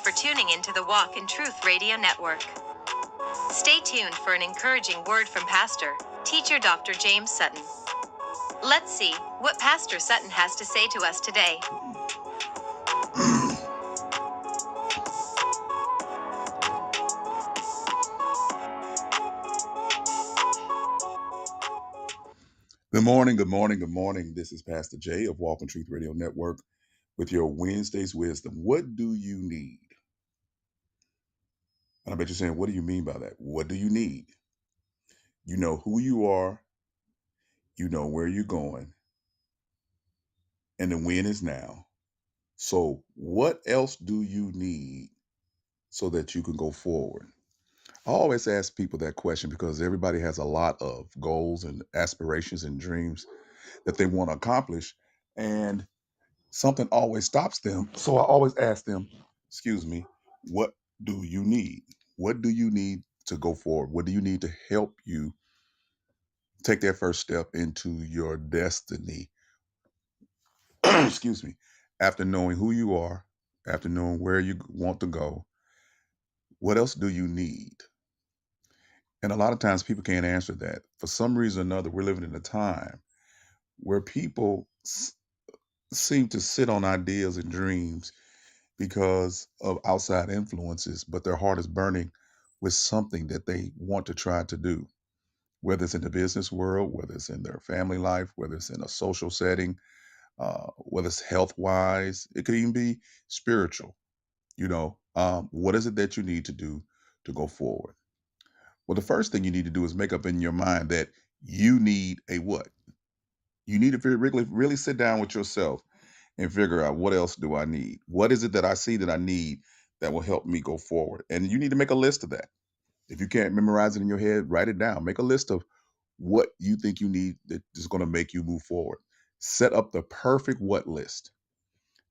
for tuning into the Walk in Truth Radio Network. Stay tuned for an encouraging word from Pastor, Teacher Dr. James Sutton. Let's see what Pastor Sutton has to say to us today. Good morning, good morning, good morning. This is Pastor Jay of Walk in Truth Radio Network with your Wednesday's Wisdom. What do you need? And I bet you're saying, what do you mean by that? What do you need? You know who you are, you know where you're going, and the win is now. So, what else do you need so that you can go forward? I always ask people that question because everybody has a lot of goals and aspirations and dreams that they want to accomplish. And something always stops them. So I always ask them, excuse me, what do you need? What do you need to go forward? What do you need to help you take that first step into your destiny? Excuse me. After knowing who you are, after knowing where you want to go, what else do you need? And a lot of times people can't answer that. For some reason or another, we're living in a time where people seem to sit on ideas and dreams because of outside influences, but their heart is burning with something that they want to try to do, whether it's in the business world, whether it's in their family life, whether it's in a social setting, whether it's health wise, it could even be spiritual. What is it that you need to do to go forward? Well, the first thing you need to do is make up in your mind that you need a what? You need to really sit down with yourself and figure out, what else do I need? What is it that I see that I need that will help me go forward? And you need to make a list of that. If you can't memorize it in your head, write it down. Make a list of what you think you need that is going to make you move forward. Set up the perfect what list.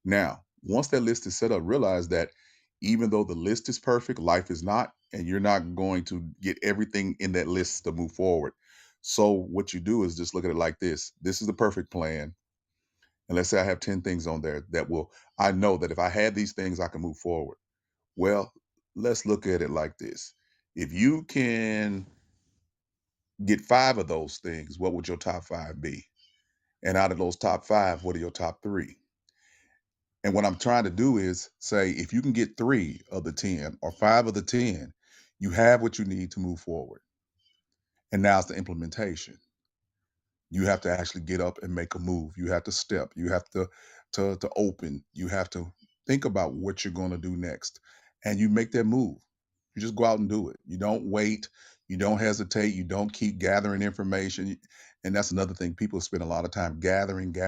Now, once that list is set up, realize that even though the list is perfect, life is not, and you're not going to get everything in that list to move forward. So what you do is just look at it like this. This is the perfect plan. And let's say I have 10 things on there I know that if I had these things, I can move forward. Well, let's look at it like this. If you can get 5 of those things, what would your top 5 be? And out of those top 5, what are your top 3? And what I'm trying to do is say, if you can get 3 of the 10 or 5 of the 10, you have what you need to move forward. And now it's the implementation. You have to actually get up and make a move. You have to step. You have to open. You have to think about what you're going to do next, and you make that move. You just go out and do it. You don't wait. You don't hesitate. You don't keep gathering information. And that's another thing. People spend a lot of time gathering. They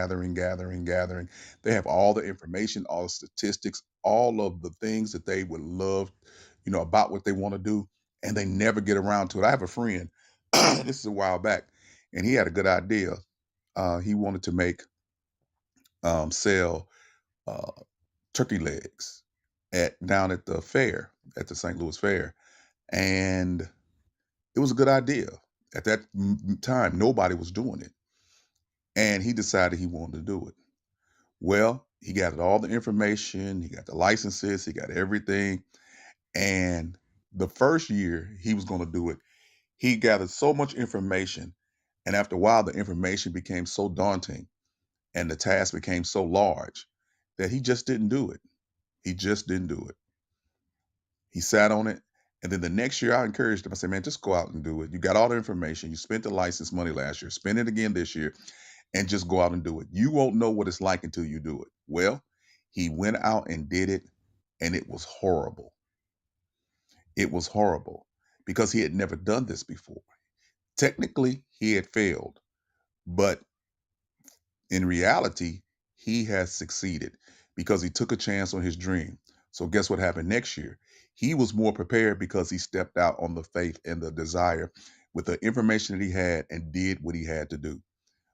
have all the information, all the statistics, all of the things that they would love, about what they want to do, and they never get around to it. I have a friend, this is a while back, and he had a good idea. He wanted to sell uh, turkey legs down at the fair, at the St. Louis Fair, and it was a good idea. At that time, nobody was doing it, and he decided he wanted to do it. Well, he got all the information, he got the licenses, he got everything, and the first year he was going to do it, he gathered so much information, and after a while, the information became so daunting and the task became so large that he just didn't do it. He just didn't do it. He sat on it. And then the next year, I encouraged him. I said, man, just go out and do it. You got all the information. You spent the license money last year. Spend it again this year and just go out and do it. You won't know what it's like until you do it. Well, he went out and did it, and it was horrible. It was horrible because he had never done this before. Technically, he had failed, but in reality, he has succeeded because he took a chance on his dream. So guess what happened next year? He was more prepared because he stepped out on the faith and the desire with the information that he had and did what he had to do.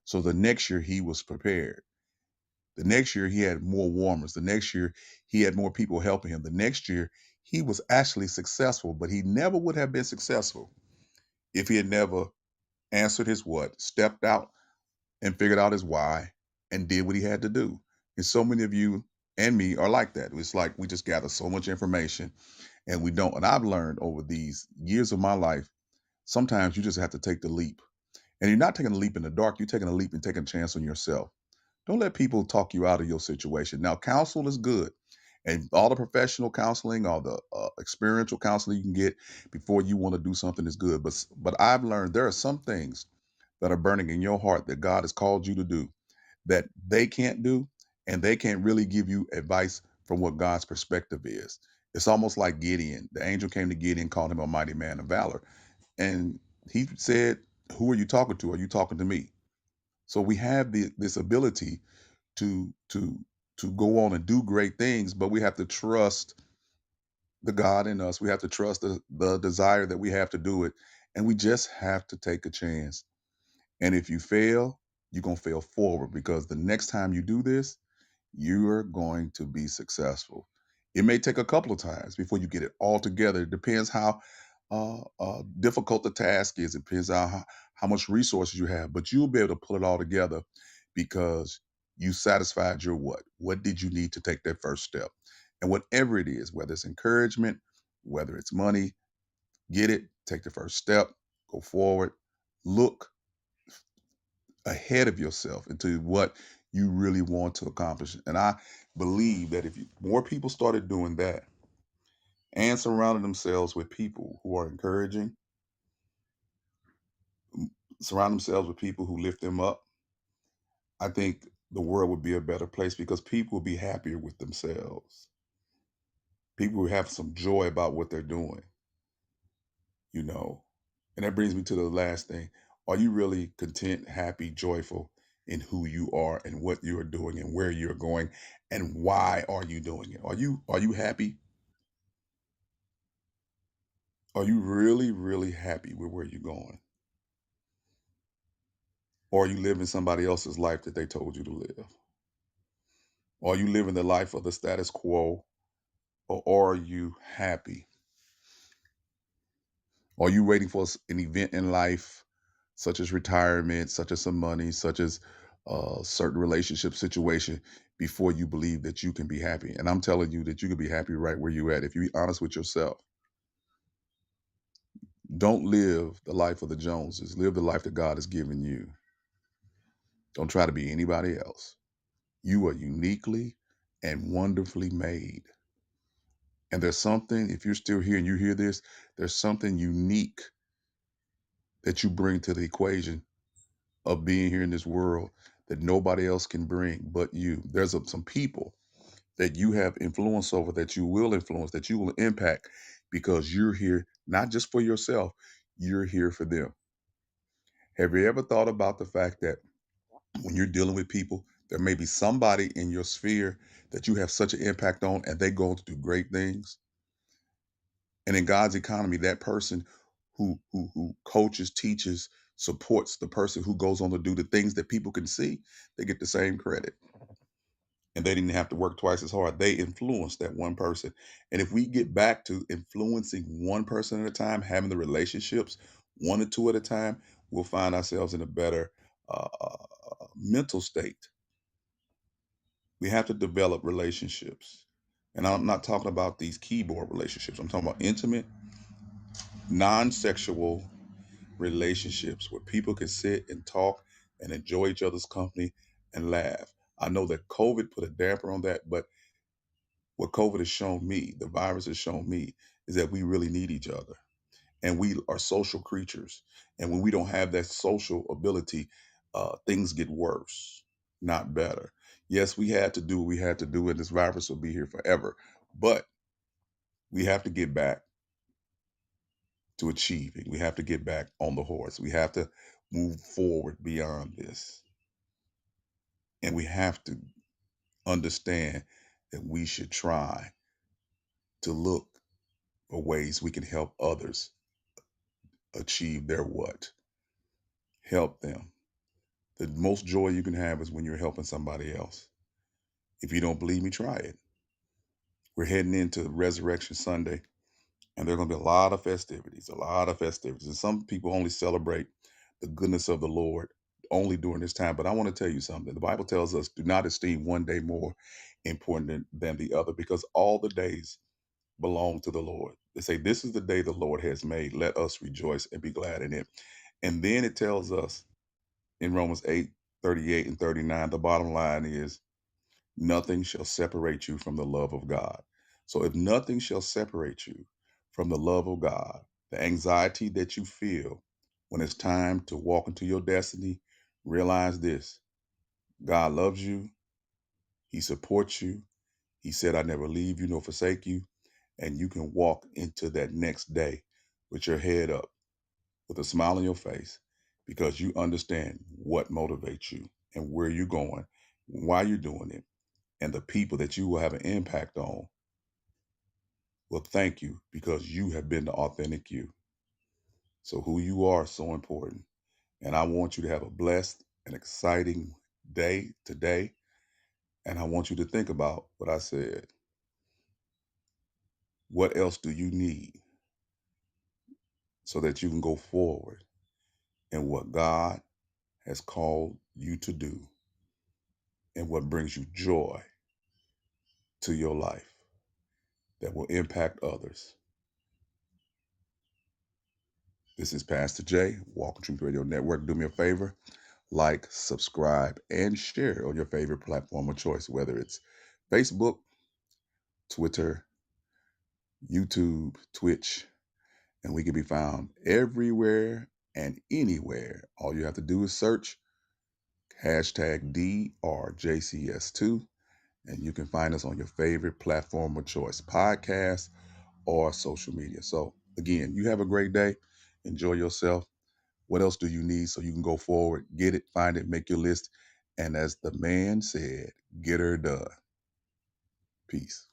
So the next year he was prepared. The next year he had more warmers. The next year he had more people helping him. The next year he was actually successful, but he never would have been successful if he had never answered his what, stepped out and figured out his why, and did what he had to do. And so many of you and me are like that. It's like we just gather so much information and we don't. And I've learned over these years of my life, sometimes you just have to take the leap. And you're not taking a leap in the dark, you're taking a leap and taking a chance on yourself. Don't let people talk you out of your situation. Now, counsel is good. And all the professional counseling, all the experiential counseling you can get before you want to do something is good. But I've learned there are some things that are burning in your heart that God has called you to do that they can't do, and they can't really give you advice from what God's perspective is. It's almost like Gideon. The angel came to Gideon, called him a mighty man of valor. And he said, who are you talking to? Are you talking to me? So we have this ability to to go on and do great things, but we have to trust the God in us. We have to trust the desire that we have to do it. And we just have to take a chance. And if you fail, you're going to fail forward because the next time you do this, you're going to be successful. It may take a couple of times before you get it all together. It depends how difficult the task is. It depends on how much resources you have, but you'll be able to pull it all together because you satisfied your what? What did you need to take that first step? And whatever it is, whether it's encouragement, whether it's money, get it, take the first step, go forward, look ahead of yourself into what you really want to accomplish. And I believe that if more people started doing that and surrounding themselves with people who are encouraging, surround themselves with people who lift them up, I think the world would be a better place because people will be happier with themselves. People will have some joy about what they're doing, you know. And that brings me to the last thing. Are you really content, happy, joyful in who you are and what you are doing and where you're going and why are you doing it? Are you happy? Are you really, really happy with where you're going? Or are you living somebody else's life that they told you to live? Are you living the life of the status quo? Or are you happy? Are you waiting for an event in life, such as retirement, such as some money, such as a certain relationship situation, before you believe that you can be happy? And I'm telling you that you can be happy right where you're at if you be honest with yourself. Don't live the life of the Joneses. Live the life that God has given you. Don't try to be anybody else. You are uniquely and wonderfully made. And there's something, if you're still here and you hear this, there's something unique that you bring to the equation of being here in this world that nobody else can bring but you. There's some people that you have influence over, that you will influence, that you will impact because you're here not just for yourself, you're here for them. Have you ever thought about the fact that when you're dealing with people, there may be somebody in your sphere that you have such an impact on and they go to do great things? And in God's economy, that person who coaches, teaches, supports the person who goes on to do the things that people can see, they get the same credit. And they didn't have to work twice as hard. They influenced that one person. And if we get back to influencing one person at a time, having the relationships one or two at a time, we'll find ourselves in a better mental state. We have to develop relationships. And I'm not talking about these keyboard relationships. I'm talking about intimate, non-sexual relationships where people can sit and talk and enjoy each other's company and laugh. I know that COVID put a damper on that, but what COVID has shown me, the virus has shown me, is that we really need each other. And we are social creatures. And when we don't have that social ability, things get worse, not better. Yes, we had to do what we had to do, and this virus will be here forever. But we have to get back to achieving. We have to get back on the horse. We have to move forward beyond this. And we have to understand that we should try to look for ways we can help others achieve their what? Help them. The most joy you can have is when you're helping somebody else. If you don't believe me, try it. We're heading into Resurrection Sunday, and there are going to be a lot of festivities, a lot of festivities. And some people only celebrate the goodness of the Lord only during this time. But I want to tell you something. The Bible tells us, do not esteem one day more important than the other, because all the days belong to the Lord. They say, "This is the day the Lord has made. Let us rejoice and be glad in it." And then it tells us in Romans 8:38 and 39, the bottom line is, nothing shall separate you from the love of God. So if nothing shall separate you from the love of God, the anxiety that you feel when it's time to walk into your destiny, realize this: God loves you, He supports you. He said, "I never leave you nor forsake you." And you can walk into that next day with your head up, with a smile on your face, because you understand what motivates you and where you're going, why you're doing it, and the people that you will have an impact on will thank you because you have been the authentic you. So who you are is so important. And I want you to have a blessed and exciting day today. And I want you to think about what I said. What else do you need so that you can go forward in what God has called you to do and what brings you joy to your life that will impact others? This is Pastor Jay, Walking Truth Radio Network. Do me a favor, like, subscribe, and share on your favorite platform of choice, whether it's Facebook, Twitter, YouTube, Twitch, and we can be found everywhere and anywhere. All you have to do is search hashtag DRJCS2, and you can find us on your favorite platform of choice, podcast or social media. So again, you have a great day. Enjoy yourself. What else do you need so you can go forward? Get it, find it, make your list. And as the man said, get her done. Peace.